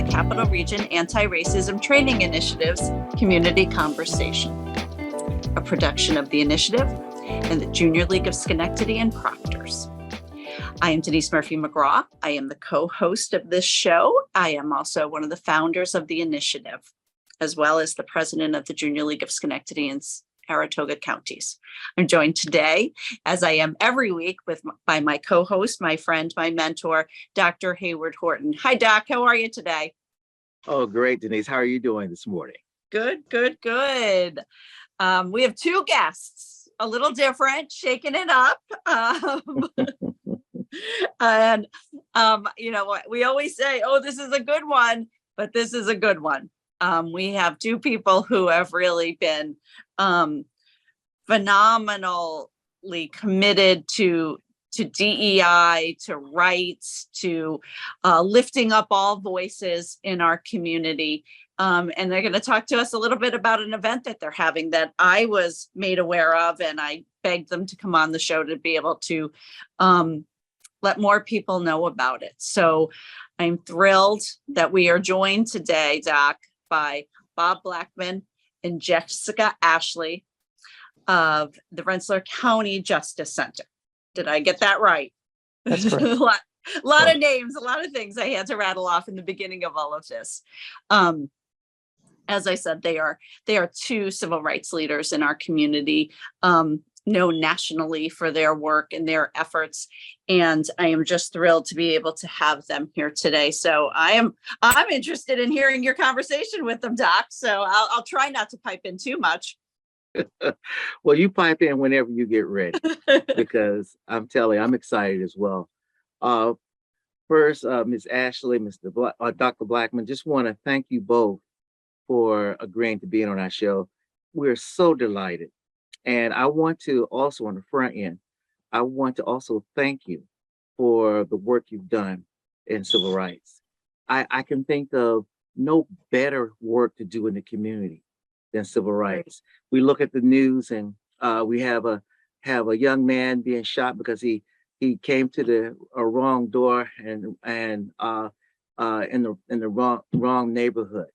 the Capital Region Anti-Racism Training Initiative's Community Conversation, a production of the initiative and the Junior League of Schenectady and Proctors. I am Denise Murphy McGraw. I am the co-host of this show. I am also one of the founders of the initiative, as well as the president of the Junior League of Schenectady and Saratoga counties. I'm joined today, as I am every week, by my co-host, my friend, my mentor, Dr. Hayward Horton. Hi, Doc. How are you today? Oh, great, Denise. How are you doing this morning? Good. We have two guests, a little different, shaking it up. And you know what, we always say, oh, this is a good one, but this is a good one. We have two people who have really been phenomenally committed to DEI, to rights, to lifting up all voices in our community. And they're going to talk to us a little bit about an event that they're having that I was made aware of, and I begged them to come on the show to be able to let more people know about it. So I'm thrilled that we are joined today, Doc, by Bob Blackmon and Jessica Ashley of the Rensselaer County Justice Center. Did I get that right? That's correct. a lot of names, a lot of things I had to rattle off in the beginning of all of this. As I said, they are two civil rights leaders in our community, known nationally for their work and their efforts. And I am just thrilled to be able to have them here today. So I'm interested in hearing your conversation with them, Doc. So I'll try not to pipe in too much. Well, you pipe in whenever you get ready, because I'm telling you, I'm excited as well. First, Ms. Ashley, Dr. Blackmon, just want to thank you both for agreeing to be on our show. We're so delighted. And I want to also, on the front end, I want to also thank you for the work you've done in civil rights. I can think of no better work to do in the community than civil rights. We look at the news and we have a young man being shot because he came to the wrong door and in the wrong neighborhood.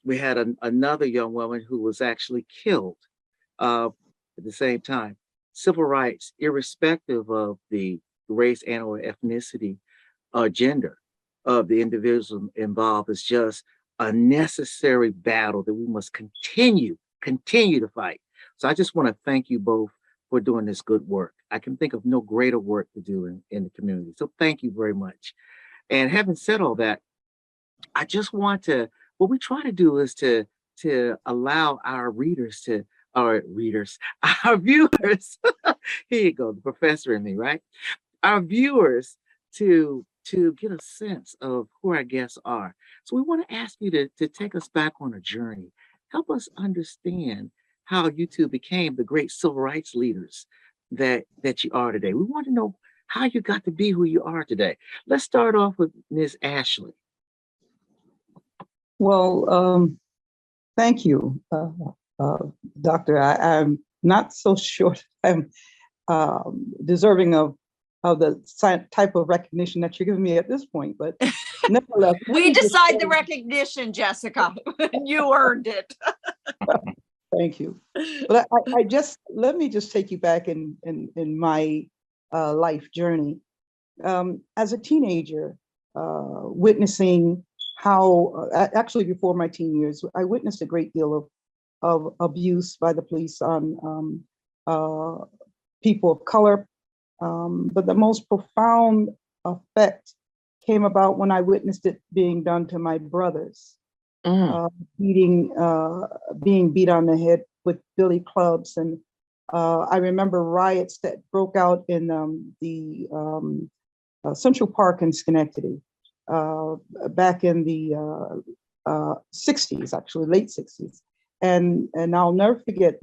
We had another young woman who was actually killed at the same time. Civil rights, irrespective of the race and or ethnicity or gender of the individual involved, is just a necessary battle that we must continue to fight. So I just want to thank you both for doing this good work. I can think of no greater work to do in the community. So thank you very much. And having said all that, I just want to, what we try to do is to allow our viewers, here you go, the professor in me, right? Our viewers to get a sense of who our guests are. So we want to ask you to take us back on a journey. Help us understand how you two became the great civil rights leaders that you are today. We want to know how you got to be who you are today. Let's start off with Ms. Ashley. Well, thank you, Doctor. I'm not so sure I'm deserving of the type of recognition that you're giving me at this point, but nevertheless. We decide the recognition, Jessica, and you earned it. Thank you. But let me just take you back in my life journey. As a teenager, witnessing how, actually before my teen years, I witnessed a great deal of abuse by the police on people of color. But the most profound effect came about when I witnessed it being done to my brothers. Being beat on the head with billy clubs. And I remember riots that broke out in the Central Park in Schenectady back in the 60s, actually late 60s. And I'll never forget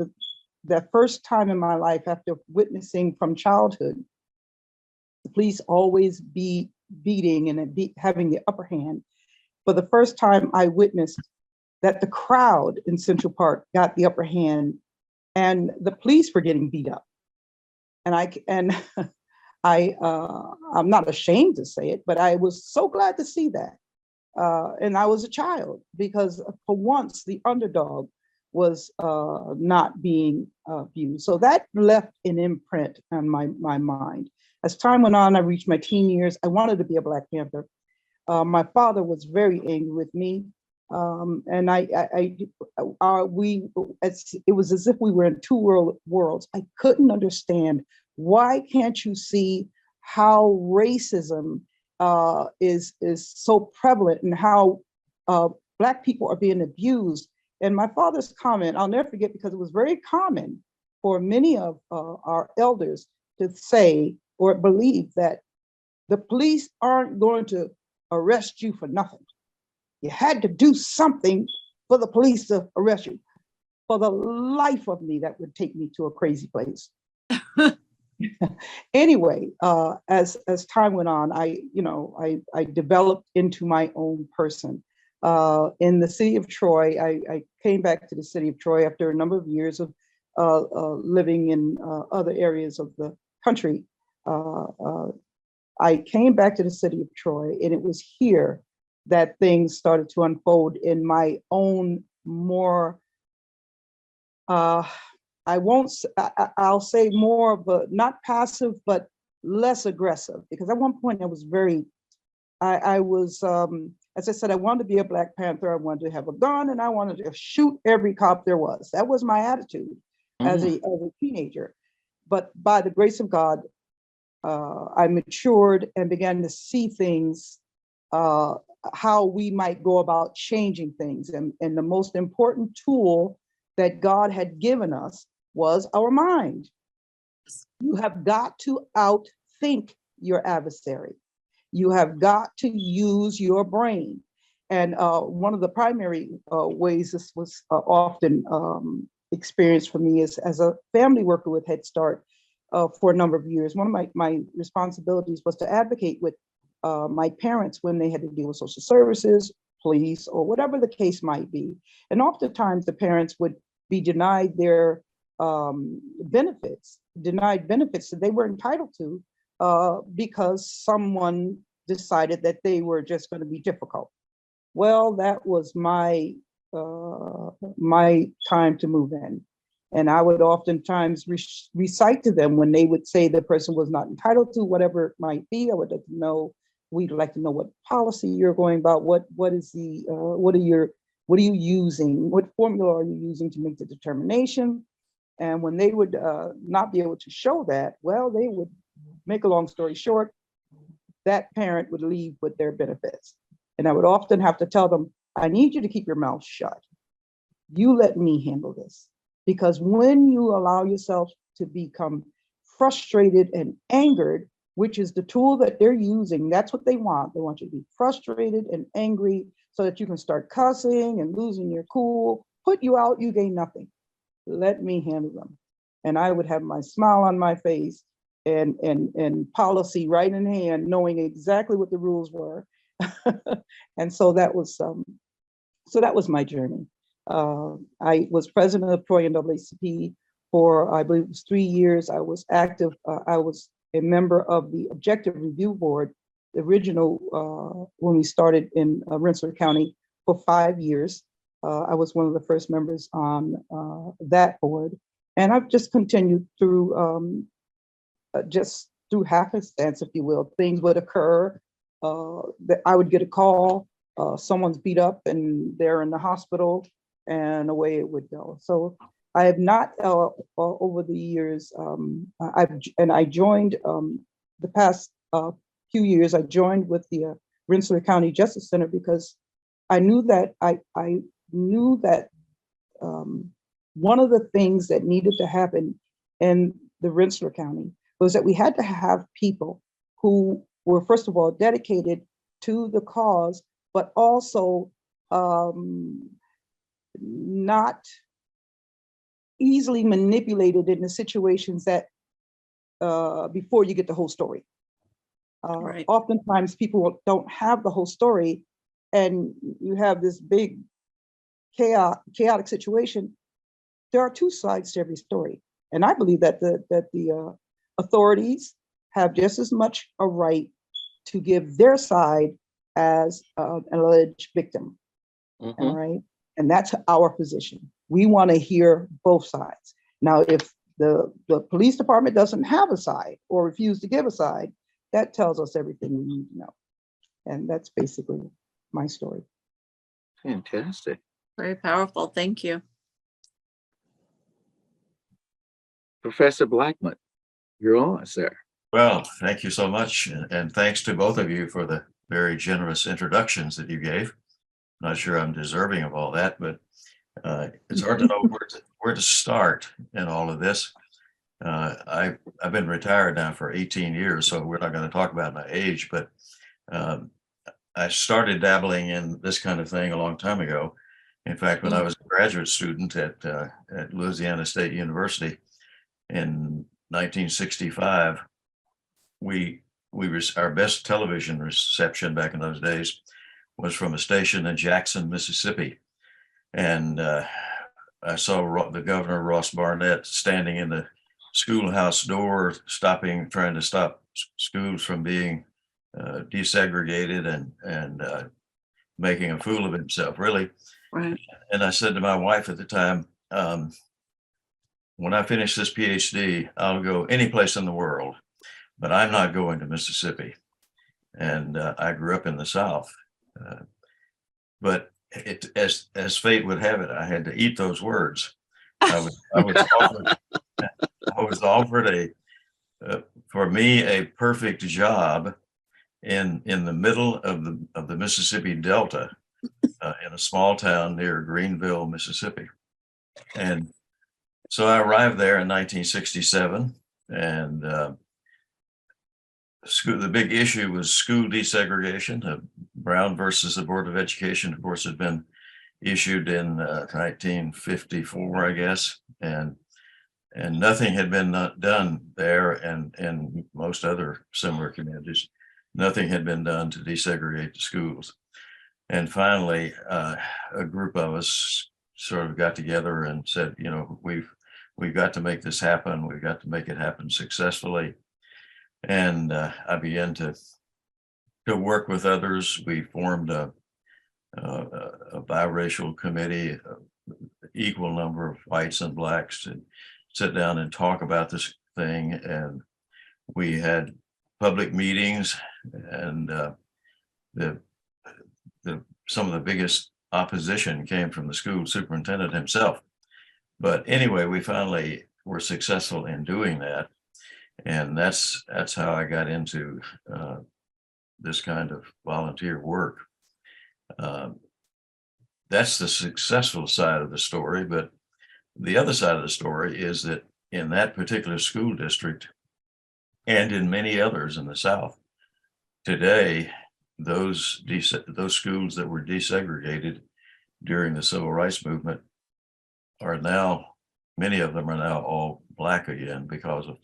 that first time in my life after witnessing from childhood, the police always beating and having the upper hand. For the first time, I witnessed that the crowd in Central Park got the upper hand and the police were getting beat up. And I'm not ashamed to say it, but I was so glad to see that. And I was a child because for once the underdog was not being viewed. So that left an imprint on my mind. As time went on, I reached my teen years. I wanted to be a Black Panther. My father was very angry with me. And it was as if we were in two worlds. I couldn't understand, why can't you see how racism is so prevalent, and how Black people are being abused? And my father's comment, I'll never forget, because it was very common for many of our elders to say or believe that the police aren't going to arrest you for nothing. You had to do something for the police to arrest you. For the life of me, that would take me to a crazy place. Anyway, as time went on, I developed into my own person. In the city of Troy, I came back to the city of Troy after a number of years of living in other areas of the country. I came back to the city of Troy, and it was here that things started to unfold in my own more, I'll say more of a, not passive, but less aggressive. Because at one point I was I was, as I said, I wanted to be a Black Panther. I wanted to have a gun, and I wanted to shoot every cop there was. That was my attitude as a teenager. But by the grace of God, I matured and began to see things, how we might go about changing things. And the most important tool that God had given us was our mind. You have got to outthink your adversary. You have got to use your brain. And one of the primary ways this was often experienced for me is as a family worker with Head Start for a number of years. One of my responsibilities was to advocate with my parents when they had to deal with social services, police, or whatever the case might be. And oftentimes the parents would be denied their benefits that they were entitled to because someone decided that they were just going to be difficult. Well, that was my time to move in. And I would oftentimes recite to them when they would say the person was not entitled to whatever it might be. I would like to know, we'd like to know what policy you're going about. What are you using? What formula are you using to make the determination? And when they would not be able to show that, well, they would, make a long story short, that parent would leave with their benefits. And I would often have to tell them, I need you to keep your mouth shut. You let me handle this. Because when you allow yourself to become frustrated and angered, which is the tool that they're using, that's what they want. They want you to be frustrated and angry so that you can start cussing and losing your cool, put you out, you gain nothing. Let me handle them. And I would have my smile on my face and policy right in hand, knowing exactly what the rules were. And so that was my journey. I was president of Troy NAACP for, I believe it was 3 years. I was active. I was a member of the Objective Review Board, the original, when we started in Rensselaer County, for 5 years. I was one of the first members on that board. And I've just continued through, just through happenstance, if you will. Things would occur, that I would get a call, someone's beat up and they're in the hospital, and away it would go. So I have not, over the years, I joined the past few years, I joined with the Rensselaer County Justice Center because I knew that one of the things that needed to happen in the Rensselaer County was that we had to have people who were, first of all, dedicated to the cause, but also not easily manipulated in the situations that before you get the whole story. Right. Oftentimes people don't have the whole story, and you have this big chaotic situation. There are two sides to every story. And I believe that the authorities have just as much a right to give their side as an alleged victim. All Mhm. right. And that's our position. We want to hear both sides. Now, if the police department doesn't have a side or refuse to give a side, that tells us everything we need to know. And that's basically my story. Fantastic. Very powerful. Thank you. Professor Blackmon, you're on, sir. Well, thank you so much. And thanks to both of you for the very generous introductions that you gave. Not sure I'm deserving of all that, but it's hard to know where to start in all of this. I've been retired now for 18 years, so we're not going to talk about my age, but I started dabbling in this kind of thing a long time ago. In fact, when I was a graduate student at Louisiana State University in 1965, our best television reception back in those days was from a station in Jackson, Mississippi. And I saw the governor, Ross Barnett, standing in the schoolhouse door, trying to stop schools from being desegregated and making a fool of himself, really. Right. And I said to my wife at the time, when I finish this PhD, I'll go any place in the world, but I'm not going to Mississippi. And I grew up in the South. But as fate would have it, I had to eat those words. I was offered for me a perfect job in the middle of the Mississippi Delta in a small town near Greenville, Mississippi. And so I arrived there in 1967, and the big issue was school desegregation. Brown versus the Board of Education, of course, had been issued in 1954, I guess, and nothing had been done there, and most other similar communities. Nothing had been done to desegregate the schools. And finally, a group of us sort of got together and said, you know, we've got to make this happen. We've got to make it happen successfully. And I began to work with others. We formed a biracial committee, equal number of whites and blacks, to sit down and talk about this thing. And we had public meetings, and some of the biggest opposition came from the school superintendent himself. But anyway, we finally were successful in doing that. And that's how I got into this kind of volunteer work. That's the successful side of the story. But the other side of the story is that in that particular school district, and in many others in the South, today, those schools that were desegregated during the civil rights movement are now, many of them are now all black again because of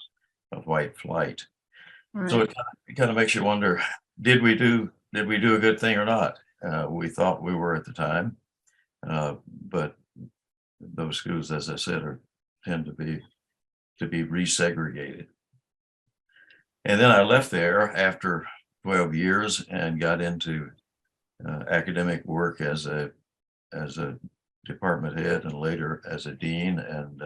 white flight. Right. So it kind of makes you wonder, did we do a good thing or not? We thought we were at the time, but those schools, as I said, tend to be resegregated. And then I left there after 12 years and got into academic work as a department head and later as a dean, and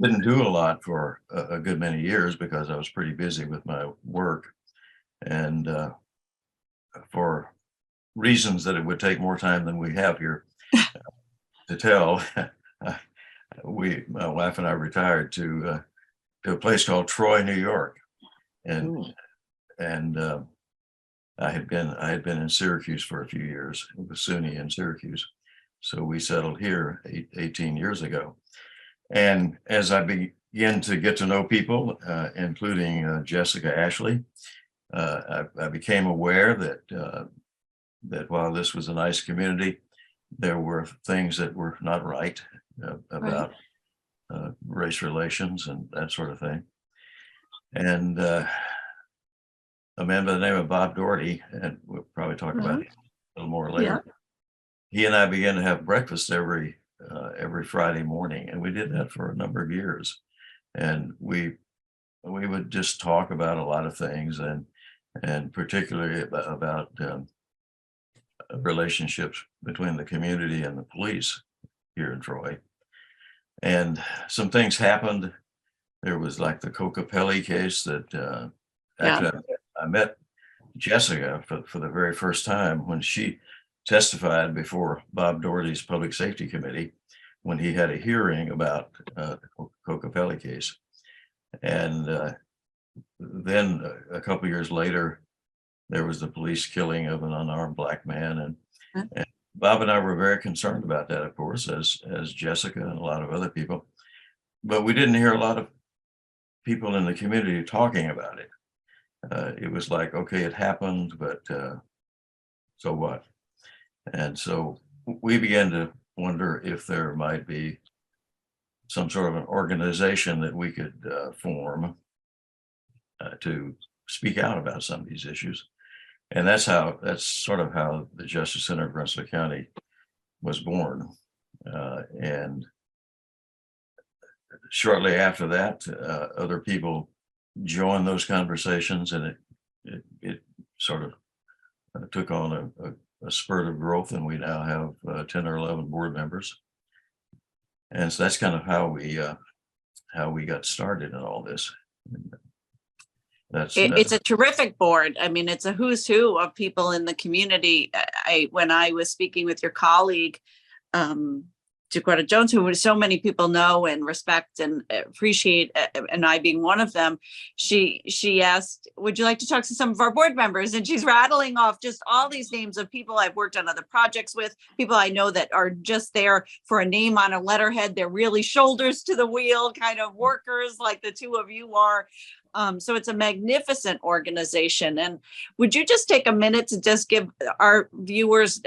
didn't do a lot for a good many years because I was pretty busy with my work, and for reasons that it would take more time than we have here to tell, my wife and I retired to a place called Troy, New York, and I had been in Syracuse for a few years. It was SUNY in Syracuse, so we settled here 18 years ago. And as I began to get to know people, including Jessica Ashley, I became aware that while this was a nice community, there were things that were not right about race relations and that sort of thing. And a man by the name of Bob Doherty, and we'll probably talk about it a little more later. Yeah. He and I began to have breakfast every Friday morning, and we did that for a number of years. And we would just talk about a lot of things, and and particularly about relationships between the community and the police here in Troy. And some things happened. There was like the Kokopelli case that actually I met Jessica for the very first time when she testified before Bob Doherty's Public Safety Committee when he had a hearing about the Kokopelli case. And then a couple of years later, there was the police killing of an unarmed black man. And Bob and I were very concerned about that, of course, as Jessica and a lot of other people. But we didn't hear a lot of people in the community talking about it. It was like, okay, it happened, but so what? And so we began to wonder if there might be some sort of an organization that we could form to speak out about some of these issues. And that's sort of how the Justice Center of Rensselaer County was born. And shortly after that, other people joined those conversations, and it sort of took on a spurt of growth, and we now have 10 or 11 board members. And so that's kind of how we got started in all this. It's a terrific board. I mean, it's a who's who of people in the community. When I was speaking with your colleague, Jaquetta Jones, who so many people know and respect and appreciate, and I being one of them, she asked, would you like to talk to some of our board members? And she's rattling off just all these names of people I've worked on other projects with, people I know that are just there for a name on a letterhead. They're really shoulders to the wheel kind of workers like the two of you are. So it's a magnificent organization. And would you just take a minute to just give our viewers,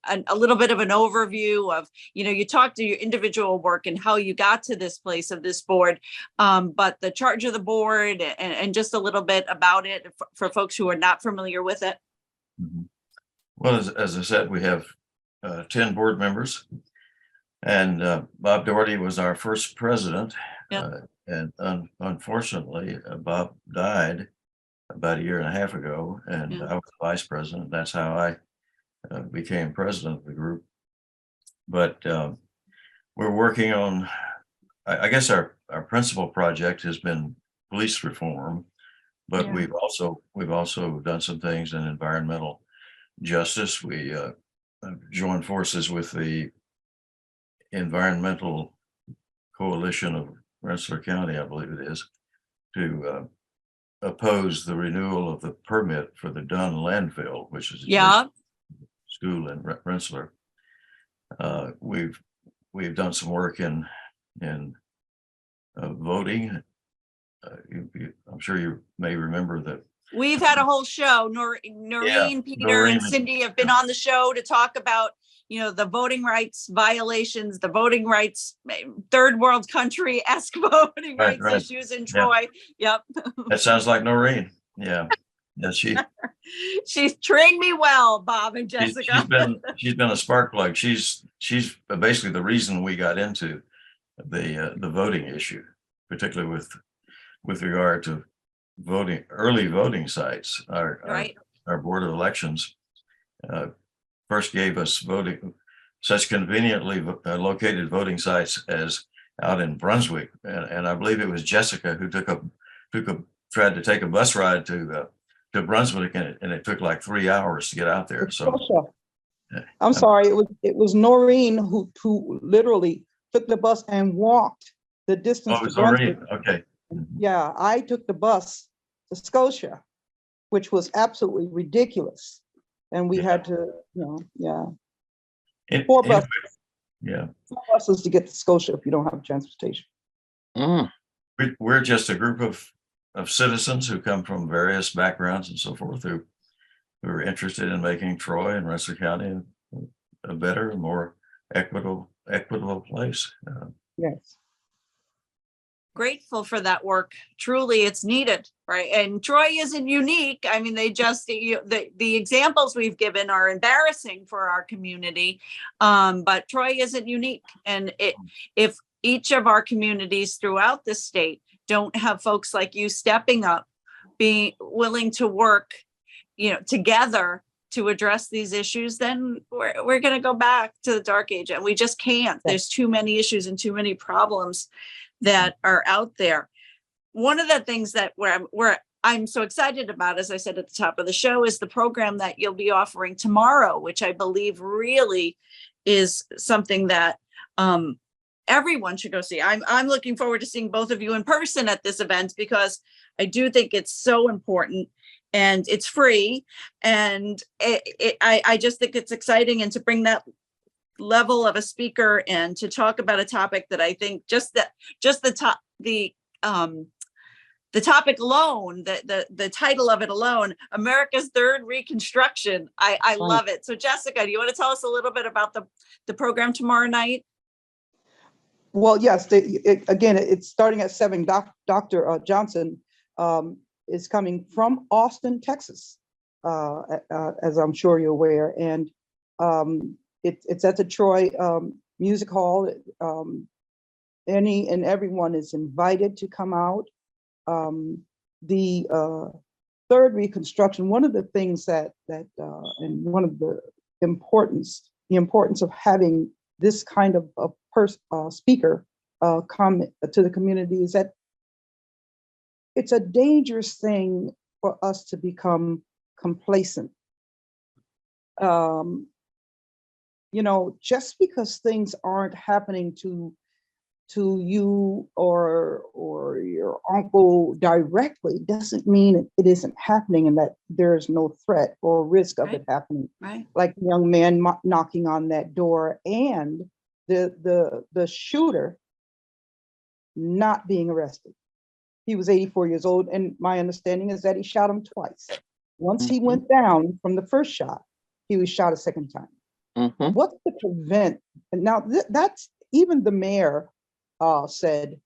a little bit of an overview of, you talked to your individual work and how you got to this place of this board, but the charge of the board and just a little bit about it for folks who are not familiar with it. Mm-hmm. Well, as I said, we have 10 board members, and Bob Doherty was our first president. Yeah. And unfortunately, Bob died about 1.5 years ago, and Yeah. I was vice president. That's how I became president of the group. But we're working on, I guess our principal project has been police reform, but Yeah. we've also done some things in environmental justice. We joined forces with the Environmental Coalition of Rensselaer County, I believe it is, to oppose the renewal of the permit for the Dunn landfill, which is a school in Rensselaer. We've done some work in voting. I'm sure you may remember that We've had a whole show. Noreen, Peter, Noreen and Cindy have been on the show to talk about, the voting rights violations, the voting rights, third world country-esque voting rights issues in Troy. Yep. That sounds like Noreen. Yeah. Yeah, she's trained me well, Bob and Jessica. She's been a spark plug. She's basically the reason we got into the voting issue, particularly with regard to early voting sites. Our board of elections first gave us such conveniently located voting sites as out in Brunswick, and I believe it was Jessica who tried to take a bus ride to Brunswick, and it took like 3 hours to get out there. So I'm sorry, it was Noreen who literally took the bus and walked the distance to Brunswick. Okay. Yeah, I took the bus to Scotia, which was absolutely ridiculous. And we had to, 4 buses. Yeah. 4 buses to get to Scotia if you don't have transportation. We're just a group of citizens who come from various backgrounds and so forth who are interested in making Troy and Rensselaer County a better, more equitable place. Yes. Grateful for that work. Truly, it's needed, right? And Troy isn't unique. I mean, the examples we've given are embarrassing for our community, but Troy isn't unique. And if each of our communities throughout the state don't have folks like you stepping up, being willing to work, together to address these issues, then we're going to go back to the dark age, and we just can't. There's too many issues and too many problems that are out there. One of the things that where I'm so excited about, as I said at the top of the show, is the program that you'll be offering tomorrow, which I believe really is something that everyone should go see. I'm looking forward to seeing both of you in person at this event, because I do think it's so important, and it's free, and I just think it's exciting, and to bring that level of a speaker and to talk about a topic that I think the topic alone, the title of it alone, America's Third Reconstruction. I love it. So Jessica, do you want to tell us a little bit about the program tomorrow night? Well, yes, again, it's starting at 7. Dr. Johnson is coming from Austin, Texas, as I'm sure you're aware. And it's at the Troy Music Hall. Any and everyone is invited to come out. The third reconstruction, one of the things that and one of the importance of having this kind of speaker come to the community is that it's a dangerous thing for us to become complacent. Just because things aren't happening to you or your uncle directly doesn't mean it isn't happening and that there's no threat or risk of it happening. Right. Like the young man knocking on that door, and the shooter not being arrested. He was 84 years old, and my understanding is that he shot him twice. Once he went down from the first shot, he was shot a second time. What's to prevent? And now that's even the mayor said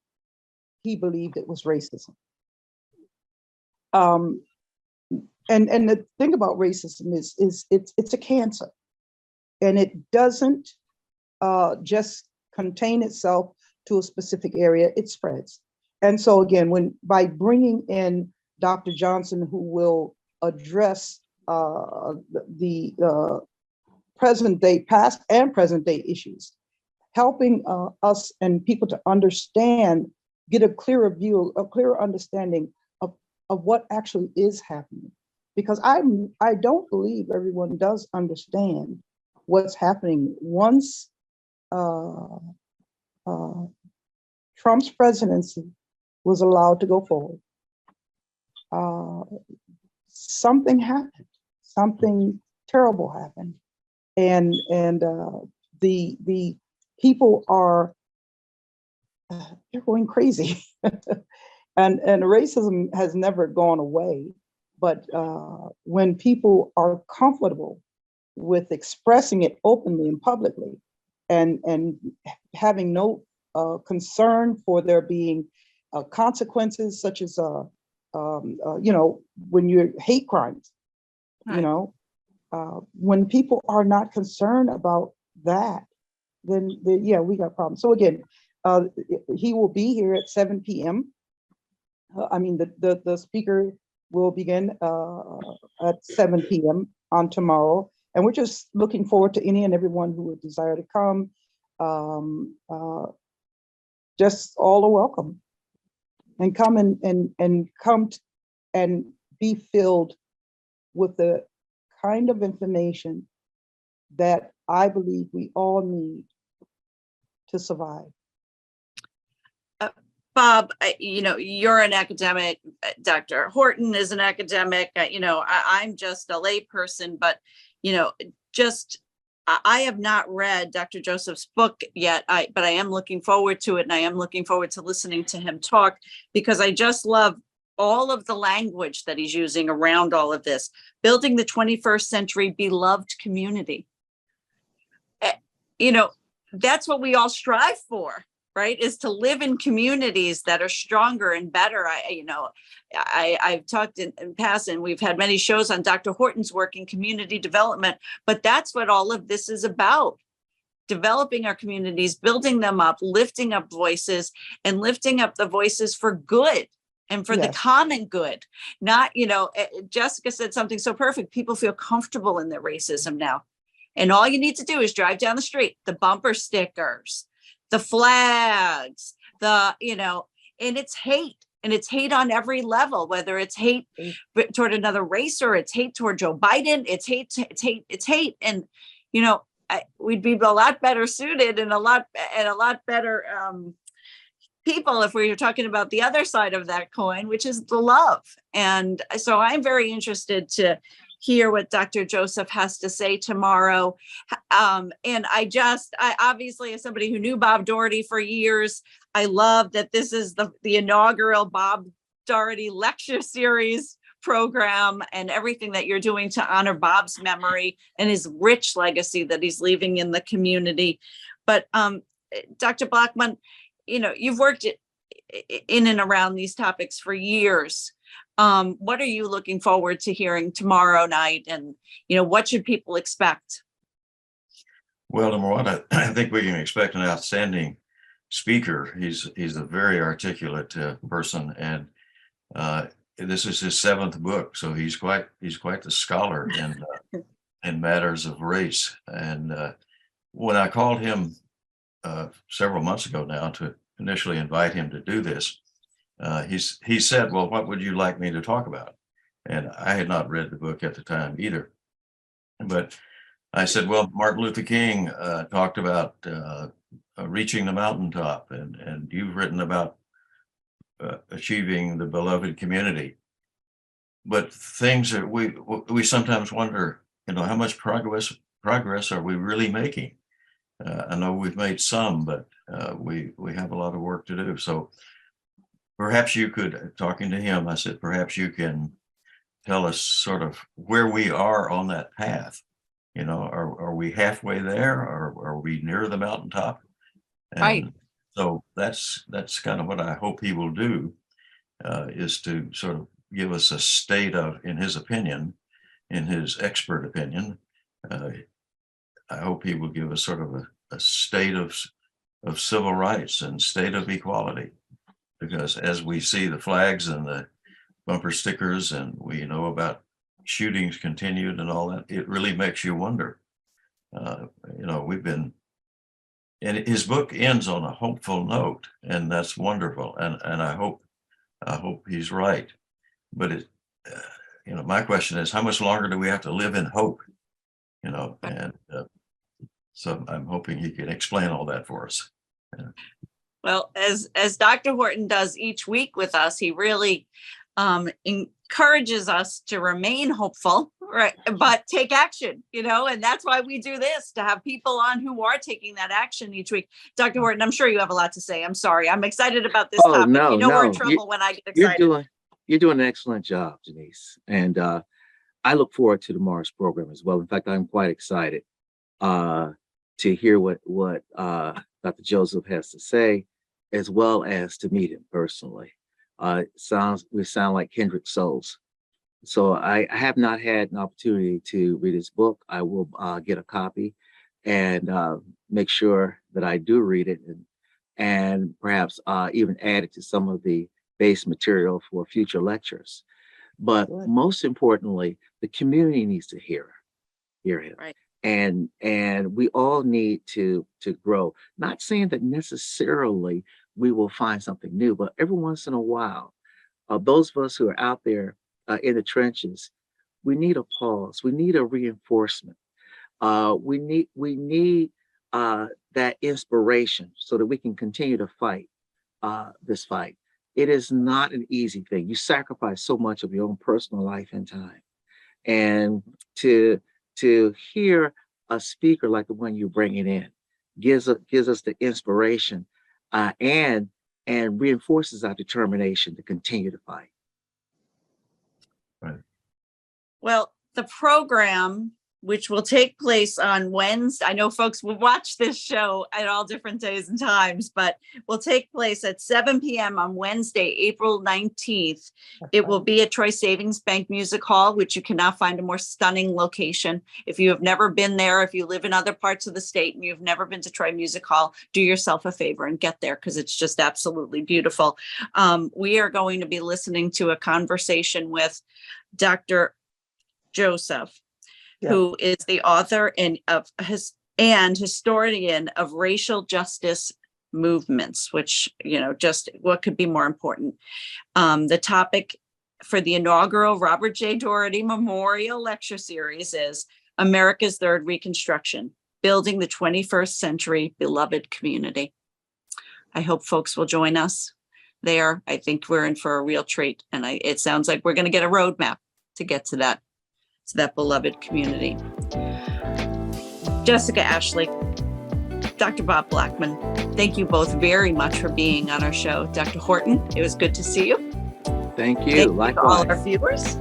he believed it was racism. And the thing about racism is it's a cancer, and it doesn't just contain itself to a specific area, it spreads. And so again, by bringing in Dr. Johnson, who will address the present day, past and present day issues, helping us and people to understand, get a clearer view, a clearer understanding of what actually is happening. Because I don't believe everyone does understand what's happening once Trump's presidency was allowed to go forward. Something happened, something terrible happened. And the people are, they're going crazy. and racism has never gone away, but when people are comfortable with expressing it openly and publicly, and having no concern for there being consequences, such as when you're hate crimes, when people are not concerned about that, then yeah, we got problems. So again, he will be here at 7 p.m. The speaker will begin at 7 p.m. on tomorrow. And we're just looking forward to any and everyone who would desire to come. Just all are welcome. And come and be filled with the kind of information that I believe we all need to survive. Bob, you're an academic. Dr. Horton is an academic. I'm just a layperson, but I have not read Dr. Joseph's book yet, but I am looking forward to it, and I am looking forward to listening to him talk, because I just love all of the language that he's using around all of this. Building the 21st century beloved community. That's what we all strive for, right? Is to live in communities that are stronger and better. I've talked in past, and we've had many shows on Dr. Horton's work in community development, but that's what all of this is about. Developing our communities, building them up, lifting up voices, and lifting up the voices for good. and for the Yes. common good. Not, Jessica said something so perfect. People feel comfortable in their racism now. And all you need to do is drive down the street, the bumper stickers, the flags, and it's hate. And it's hate on every level, whether it's hate toward another race or it's hate toward Joe Biden. It's hate, it's hate, it's hate. And, we'd be a lot better suited and a lot better people if we were talking about the other side of that coin, which is the love. And so I'm very interested to hear what Dr. Joseph has to say tomorrow. And I obviously, as somebody who knew Bob Doherty for years, I love that this is the inaugural Bob Doherty lecture series program and everything that you're doing to honor Bob's memory and his rich legacy that he's leaving in the community. But Dr. Blackmon, you've worked in and around these topics for years. What are you looking forward to hearing tomorrow night? And, what should people expect? Well, number one, I think we can expect an outstanding speaker. He's a very articulate person, and this is his 7th book, so he's quite the scholar in matters of race. And when I called him several months ago now to initially invite him to do this, he said, "Well, what would you like me to talk about?" And I had not read the book at the time either, but I said, "Well, Martin Luther King talked about reaching the mountaintop, and you've written about achieving the beloved community. But things that we sometimes wonder, how much progress are we really making? I know we've made some, but we have a lot of work to do. So perhaps you could," talking to him, I said, "perhaps you can tell us sort of where we are on that path. Are we halfway there, or are we near the mountaintop?" And Right. so that's kind of what I hope he will do, is to sort of give us a state of, in his opinion, in his expert opinion, I hope he will give us sort of a state of civil rights and state of equality. Because as we see the flags and the bumper stickers, and we know about shootings continued and all that, it really makes you wonder. We've been, and his book ends on a hopeful note, and that's wonderful. And I hope he's right. But my question is, how much longer do we have to live in hope? And so I'm hoping he can explain all that for us. Well, as Dr. Horton does each week with us, he really encourages us to remain hopeful, right? But take action, and that's why we do this, to have people on who are taking that action each week. Dr. Horton, I'm sure you have a lot to say. I'm sorry. I'm excited about this topic. No, we're in no. trouble when I get excited. You're doing an excellent job, Denise. And I look forward to tomorrow's program as well. In fact, I'm quite excited to hear what Dr. Joseph has to say, as well as to meet him personally. We sound like kindred souls. So I have not had an opportunity to read his book. I will get a copy and make sure that I do read it, and perhaps even add it to some of the base material for future lectures. But Good. most importantly, the community needs to hear him. Right. And we all need to grow. Not saying that necessarily we will find something new, but every once in a while, those of us who are out there in the trenches, we need a pause. We need a reinforcement. We need that inspiration so that we can continue to fight this fight. It is not an easy thing. You sacrifice so much of your own personal life and time, and to hear a speaker like the one you're bringing in gives us the inspiration and reinforces our determination to continue to fight. Right. Well, the program which will take place on Wednesday. I know folks will watch this show at all different days and times, but will take place at 7 p.m. on Wednesday, April 19th. It will be at Troy Savings Bank Music Hall, which you cannot find a more stunning location. If you have never been there, if you live in other parts of the state and you've never been to Troy Music Hall, do yourself a favor and get there because it's just absolutely beautiful. We are going to be listening to a conversation with Dr. Joseph, who is the author and historian of racial justice movements, which, just what could be more important. The topic for the inaugural Robert J. Doherty Memorial Lecture Series is America's Third Reconstruction, Building the 21st Century Beloved Community. I hope folks will join us there. I think we're in for a real treat. And it sounds like we're going to get a roadmap to get to that beloved community. Jessica Ashley, Dr. Bob Blackmon, thank you both very much for being on our show. Dr. Horton, it was good to see you. Thank you. Thank you to Likewise. all our viewers.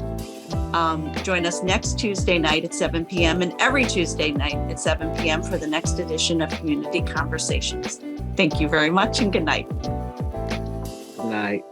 Join us next Tuesday night at 7 p.m. and every Tuesday night at 7 p.m. for the next edition of Community Conversations. Thank you very much and good night. Good night.